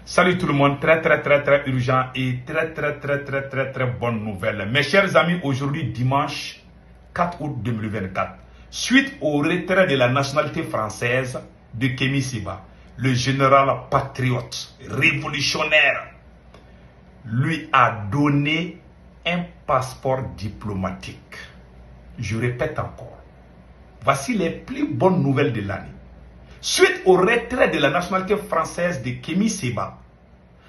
Salut tout le monde, très urgent et très bonne nouvelle. Mes chers amis, aujourd'hui dimanche 4 août 2024, suite au retrait de la nationalité française de Kémi Séba, le général patriote, révolutionnaire, lui a donné un passeport diplomatique. Je répète encore, voici les plus bonnes nouvelles de l'année. Suite au retrait de la nationalité française de Kémi Séba,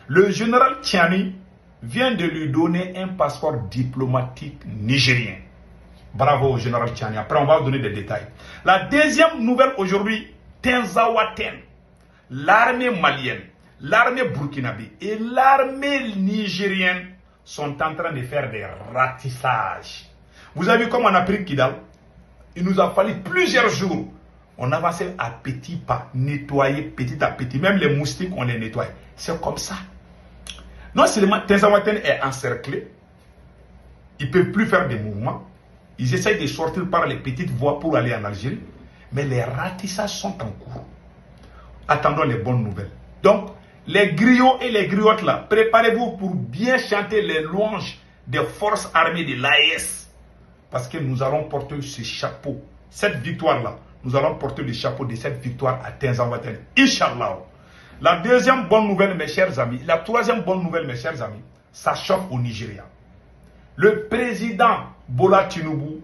le général Tchiani vient de lui donner un passeport diplomatique nigérien. Bravo au général Tchiani. Après, on va vous donner des détails. La deuxième nouvelle aujourd'hui, Tinzaouaten, l'armée malienne, l'armée burkinabé et l'armée nigérienne sont en train de faire des ratissages. Vous avez vu comme on a pris Kidal? Il nous a fallu plusieurs jours. On avançait à petits pas, nettoyer petit à petit. Même les moustiques, on les nettoie. C'est comme ça. Non seulement Tinzaouaten est encerclé, ils ne peuvent plus faire des mouvements. Ils essayent de sortir par les petites voies pour aller en Algérie. Mais les ratissages sont en cours. Attendons les bonnes nouvelles. Donc, les griots et les griottes là, préparez-vous pour bien chanter les louanges des forces armées de l'AES. Parce que nous allons porter ce chapeau, cette victoire-là. Nous allons porter le chapeau de cette victoire à Tinzaouaten. Inch'Allah. La deuxième bonne nouvelle, mes chers amis, la troisième bonne nouvelle, mes chers amis, ça chauffe au Nigeria. Le président Bola Tinubu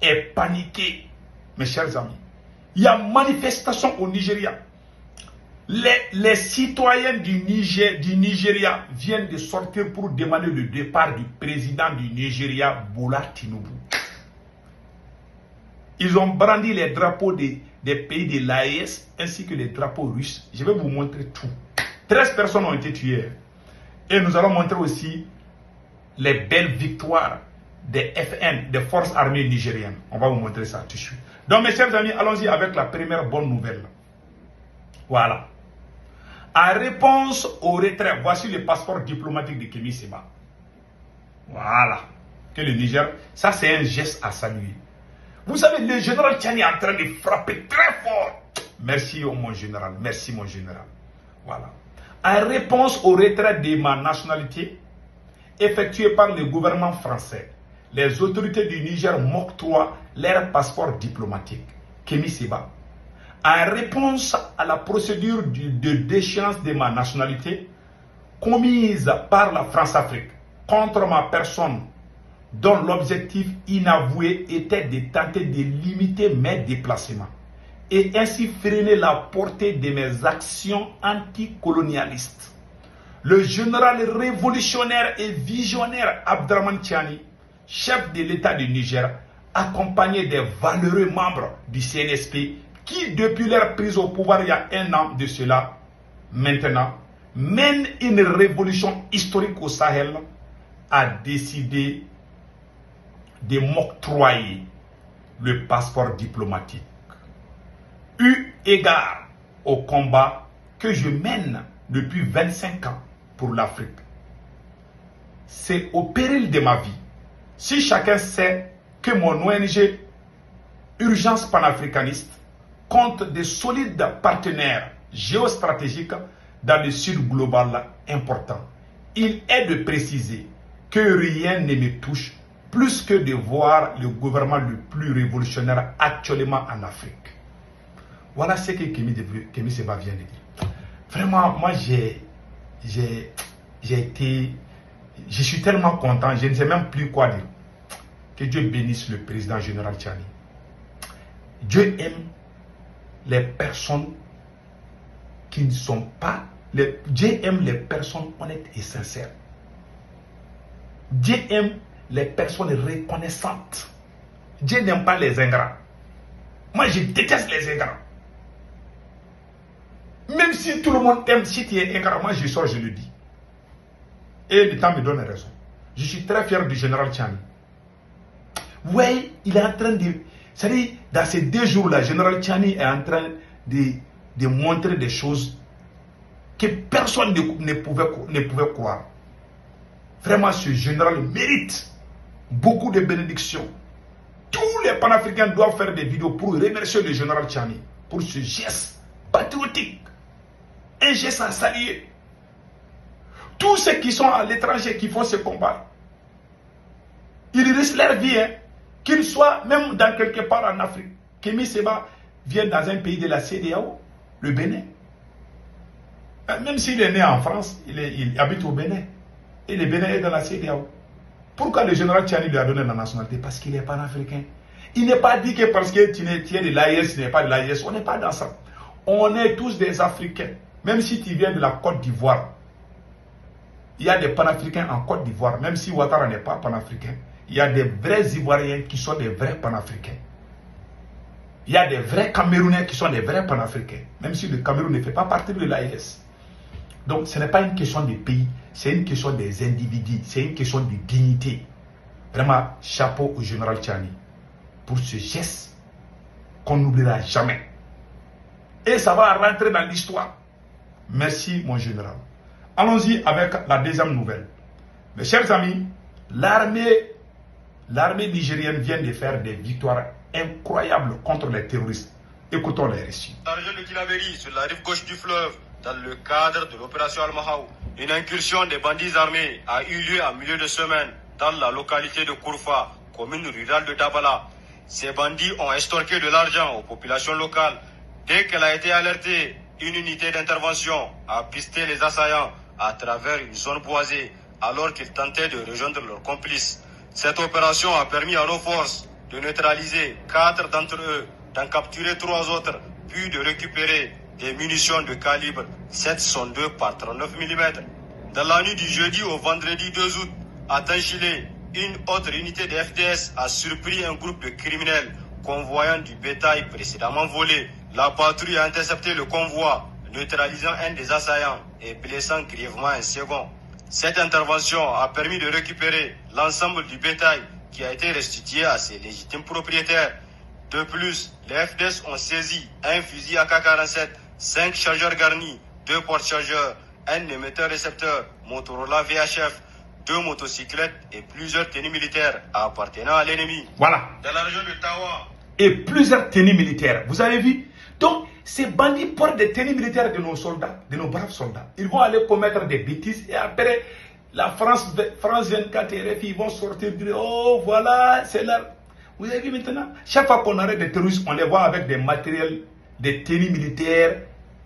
est paniqué, mes chers amis. Il y a manifestation au Nigeria. Les citoyens du Nigeria viennent de sortir pour demander le départ du président du Nigeria, Bola Tinubu. Ils ont brandi les drapeaux des pays de l'AES ainsi que les drapeaux russes. Je vais vous montrer tout. 13 personnes ont été tuées. Et nous allons montrer aussi les belles victoires des FN, des forces armées nigériennes. On va vous montrer ça tout de suite. Donc mes chers amis, allons-y avec la première bonne nouvelle. Voilà. En réponse au retrait, voici le passeport diplomatique de Kémi Séba. Voilà. Que le Niger, ça c'est un geste à saluer. Vous savez, le général Tchiani est en train de frapper très fort. Merci mon général, merci mon général. Voilà. En réponse au retrait de ma nationalité, effectué par le gouvernement français, les autorités du Niger m'octroient leur passeport diplomatique. Kémi Séba. En réponse à la procédure de déchéance de ma nationalité, commise par la France-Afrique contre ma personne, dont l'objectif inavoué était de tenter de limiter mes déplacements et ainsi freiner la portée de mes actions anticolonialistes. Le général révolutionnaire et visionnaire Abdraman Tchiani, chef de l'État du Niger, accompagné des valeureux membres du CNSP qui, depuis leur prise au pouvoir il y a un an de cela, maintenant, mène une révolution historique au Sahel, a décidé de m'octroyer le passeport diplomatique. Eu égard au combat que je mène depuis 25 ans pour l'Afrique. C'est au péril de ma vie. Si chacun sait que mon ONG Urgence panafricaniste compte de solides partenaires géostratégiques dans le sud global important, il est de préciser que rien ne me touche plus que de voir le gouvernement le plus révolutionnaire actuellement en Afrique. Voilà ce que Kémi Séba vient de dire. Vraiment, moi je suis tellement content, je ne sais même plus quoi dire. Que Dieu bénisse le président général Tchiani. Dieu aime les personnes qui ne sont pas... Dieu aime les personnes honnêtes et sincères. Dieu aime les personnes reconnaissantes. Dieu n'aime pas les ingrats. Moi, je déteste les ingrats. Même si tout le monde aime, si tu es ingrat, moi je sors, je le dis. Et le temps me donne raison. Je suis très fier du général Tchiani. Oui, il est en train de... C'est-à-dire, dans ces 2 jours-là, le général Tchiani est en train de montrer des choses que personne ne pouvait croire. Vraiment, ce général mérite beaucoup de bénédictions. Tous les panafricains doivent faire des vidéos pour remercier le général Tchiani pour ce geste patriotique. Un geste à saluer. tous ceux qui sont à l'étranger, qui font ce combat, ils risquent leur vie, hein, qu'ils soient même dans quelque part en Afrique. Kémy Séba vient dans un pays de la CEDEAO, le Bénin. Même s'il est né en France, il habite au Bénin. Et le Bénin est dans la CEDEAO. Pourquoi le général Tchani lui a donné la nationalité? Parce qu'il est panafricain. Il n'est pas dit que parce que tu es de l'AIS, tu n'es pas de l'AIS. On n'est pas dans ça. On est tous des Africains. Même si tu viens de la Côte d'Ivoire, il y a des panafricains en Côte d'Ivoire. Même si Ouattara n'est pas panafricain, il y a des vrais Ivoiriens qui sont des vrais panafricains. Il y a des vrais Camerounais qui sont des vrais panafricains. Même si le Cameroun ne fait pas partie de l'AIS. Donc ce n'est pas une question des pays, c'est une question des individus, c'est une question de dignité. Vraiment, chapeau au général Tchani pour ce geste qu'on n'oubliera jamais. Et ça va rentrer dans l'histoire. Merci mon général. Allons-y avec la deuxième nouvelle. Mes chers amis, l'armée nigérienne vient de faire des victoires incroyables contre les terroristes. Écoutons les récits. Dans la région de Tilaberi, sur la rive gauche du fleuve, dans le cadre de l'opération Al-Mahaou, une incursion des bandits armés a eu lieu en milieu de semaine dans la localité de Kourfa, commune rurale de Dabala. Ces bandits ont extorqué de l'argent aux populations locales. Dès qu'elle a été alertée, une unité d'intervention a pisté les assaillants à travers une zone boisée alors qu'ils tentaient de rejoindre leurs complices. Cette opération a permis à nos forces de neutraliser 4 d'entre eux, d'en capturer 3 autres, puis de récupérer des munitions de calibre 7,62 par 39 mm. Dans la nuit du jeudi au vendredi 2 août, à Tanchilé, une autre unité de FDS a surpris un groupe de criminels convoyant du bétail précédemment volé. La patrouille a intercepté le convoi, neutralisant un des assaillants et blessant grièvement un second. Cette intervention a permis de récupérer l'ensemble du bétail qui a été restitué à ses légitimes propriétaires. De plus, les FDS ont saisi un fusil AK-47, 5 chargeurs garnis, 2 porte-chargeurs, un émetteur-récepteur Motorola VHF, 2 motocyclettes et plusieurs tenues militaires appartenant à l'ennemi. Voilà. Dans la région de Tawa. Et plusieurs tenues militaires. Vous avez vu? Donc, ces bandits portent des tenues militaires de nos soldats, de nos braves soldats. Ils vont aller commettre des bêtises et après, la France 24 et RFI, ils vont sortir dire, oh voilà, c'est là. Vous avez vu maintenant? Chaque fois qu'on arrête des terroristes, on les voit avec des matériels, des tenues militaires,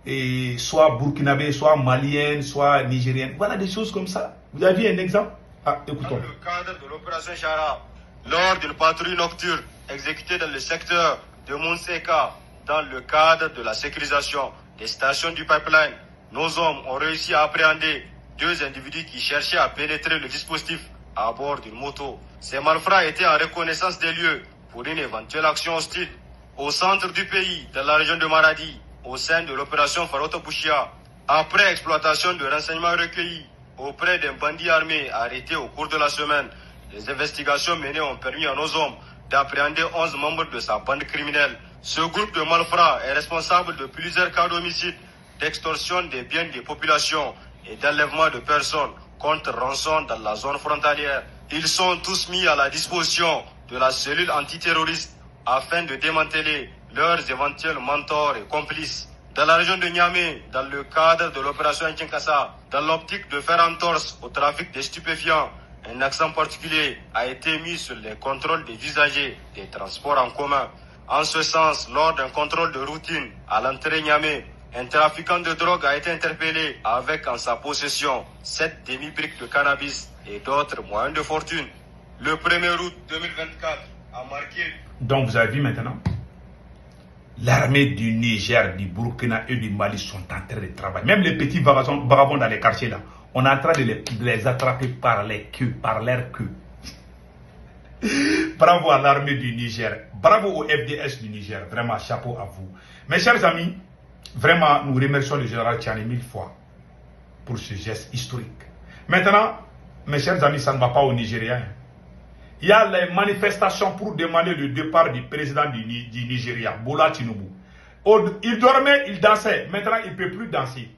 et soit burkinabé, soit maliennes, soit nigériennes. Voilà des choses comme ça. Vous avez vu un exemple? Ah, écoutons. Dans le cadre de l'opération Chara, lors d'une patrouille nocturne exécutée dans le secteur de Monseka, dans le cadre de la sécurisation des stations du pipeline, nos hommes ont réussi à appréhender 2 individus qui cherchaient à pénétrer le dispositif à bord d'une moto. Ces malfrats étaient en reconnaissance des lieux pour une éventuelle action hostile. Au centre du pays, dans la région de Maradi, au sein de l'opération Farota Bouchia, après exploitation de renseignements recueillis auprès d'un bandit armé arrêté au cours de la semaine, les investigations menées ont permis à nos hommes d'appréhender 11 membres de sa bande criminelle. Ce groupe de malfrats est responsable de plusieurs cas d'homicide, d'extorsion des biens des populations et d'enlèvement de personnes contre rançon dans la zone frontalière. Ils sont tous mis à la disposition de la cellule antiterroriste afin de démanteler leurs éventuels mentors et complices. Dans la région de Niamey, dans le cadre de l'opération Kinshasa, dans l'optique de faire entorse au trafic des stupéfiants, un accent particulier a été mis sur les contrôles des usagers des transports en commun. En ce sens, lors d'un contrôle de routine à l'entrée Niamey, un trafiquant de drogue a été interpellé avec en sa possession 7 demi-briques de cannabis et d'autres moyens de fortune. Le 1er août 2024 a marqué... Donc vous avez vu maintenant, l'armée du Niger, du Burkina et du Mali sont en train de travailler. Même les petits vagabonds dans les quartiers là, on est en train de les attraper par les queues, par leur queue. Bravo à l'armée du Niger, bravo au FDS du Niger, vraiment chapeau à vous. Mes chers amis, vraiment nous remercions le général Tchani 1000 fois pour ce geste historique. Maintenant, mes chers amis, ça ne va pas aux Nigériens. Il y a les manifestations pour demander le départ du président du Nigeria, Bola Tinubu. Il dormait, il dansait. Maintenant, il ne peut plus danser.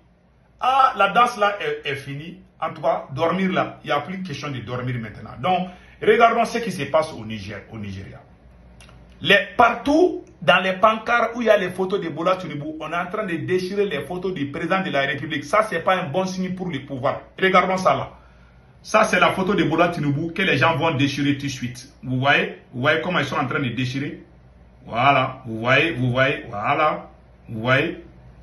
Ah, la danse là est finie. En tout cas, dormir là, il n'y a plus question de dormir maintenant. Donc, regardons ce qui se passe au Nigeria. Partout dans les pancartes où il y a les photos de Bola Tinubu, on est en train de déchirer les photos du président de la République. Ça, ce n'est pas un bon signe pour le pouvoir. Regardons ça là. Ça, c'est la photo de Bola Tinubu que les gens vont déchirer tout de suite. Vous voyez comment ils sont en train de déchirer? Voilà. Vous voyez, voilà. Vous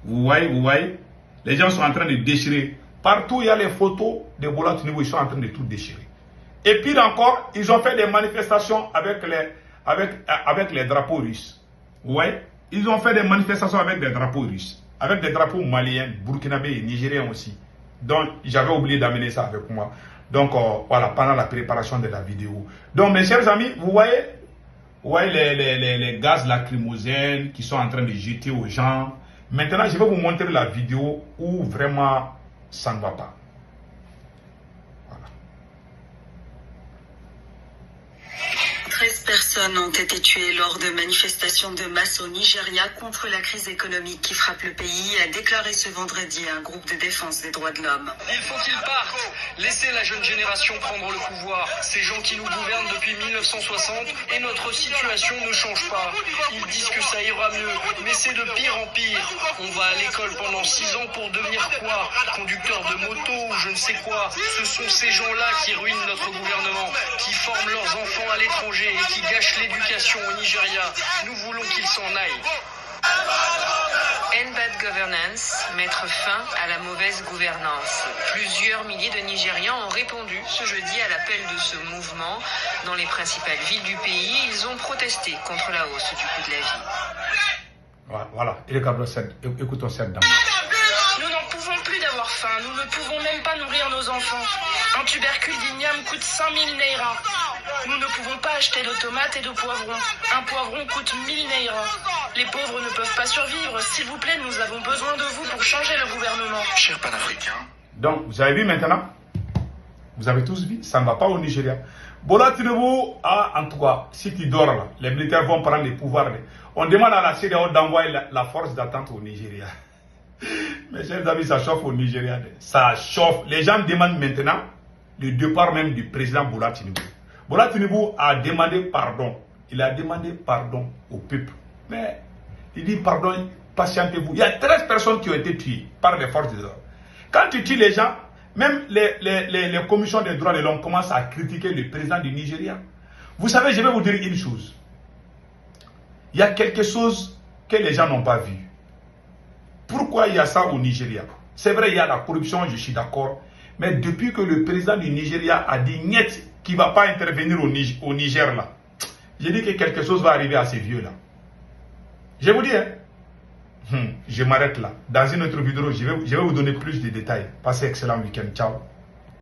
voyez. Les gens sont en train de déchirer. Partout où il y a les photos de Bola Tinubu, ils sont en train de tout déchirer. Et puis encore, ils ont fait des manifestations avec les drapeaux russes. Vous voyez? Ils ont fait des manifestations avec des drapeaux russes. Avec des drapeaux maliens, burkinabés et nigériens aussi. Donc, j'avais oublié d'amener ça avec moi. Donc, voilà, pendant la préparation de la vidéo. Donc, mes chers amis, vous voyez les gaz lacrymogènes qui sont en train de jeter aux gens. Maintenant, je vais vous montrer la vidéo où vraiment ça ne va pas. 13 personnes ont été tuées lors de manifestations de masse au Nigeria contre la crise économique qui frappe le pays, a déclaré ce vendredi un groupe de défense des droits de l'homme. Il faut qu'ils partent. Laissez la jeune génération prendre le pouvoir. Ces gens qui nous gouvernent depuis 1960 et notre situation ne change pas. Ils disent que ça ira mieux, mais c'est de pire en pire. On va à l'école pendant 6 ans pour devenir quoi? Conducteur de moto ou je ne sais quoi. Ce sont ces gens-là qui ruinent notre gouvernement, qui forment leurs enfants à l'étranger et qui gâchent l'éducation au Nigeria. Nous voulons qu'ils s'en aillent. End bad governance, mettre fin à la mauvaise gouvernance. Plusieurs milliers de Nigérians ont répondu ce jeudi à l'appel de ce mouvement. Dans les principales villes du pays, ils ont protesté contre la hausse du coût de la vie. Voilà, écoutons cette dame. Nous n'en pouvons plus d'avoir faim, nous ne pouvons même pas nourrir nos enfants. Un tubercule d'igname coûte 5000 naira. Nous ne pouvons pas acheter de tomates et de poivrons. Un poivron coûte 1000 naira. Les pauvres ne peuvent pas survivre. S'il vous plaît, nous avons besoin de vous pour changer le gouvernement. Cher panafricain. Donc, vous avez vu maintenant? Vous avez tous vu? Ça ne va pas au Nigeria. Bola Tinubu a, en tout cas, si tu dors là, les militaires vont prendre les pouvoirs. On demande à la CEDEAO d'envoyer la force d'attente au Nigeria. Mes chers amis, ça chauffe au Nigeria. Ça chauffe. Les gens demandent maintenant le départ même du président Bola Tinubu. Bola Tinubu a demandé pardon. Il a demandé pardon au peuple. Mais il dit pardon, patientez-vous. Il y a 13 personnes qui ont été tuées par les forces de l'ordre. Quand tu tues les gens, même les commissions des droits de l'homme commencent à critiquer le président du Nigeria. Vous savez, je vais vous dire une chose. Il y a quelque chose que les gens n'ont pas vu. Pourquoi il y a ça au Nigeria? C'est vrai, il y a la corruption, je suis d'accord. Mais depuis que le président du Nigeria a dit niet qu'il ne va pas intervenir au Niger là, j'ai dit que quelque chose va arriver à ces vieux là. Je vous dis, je m'arrête là. Dans une autre vidéo, je vais vous donner plus de détails. Passez un excellent week-end. Ciao.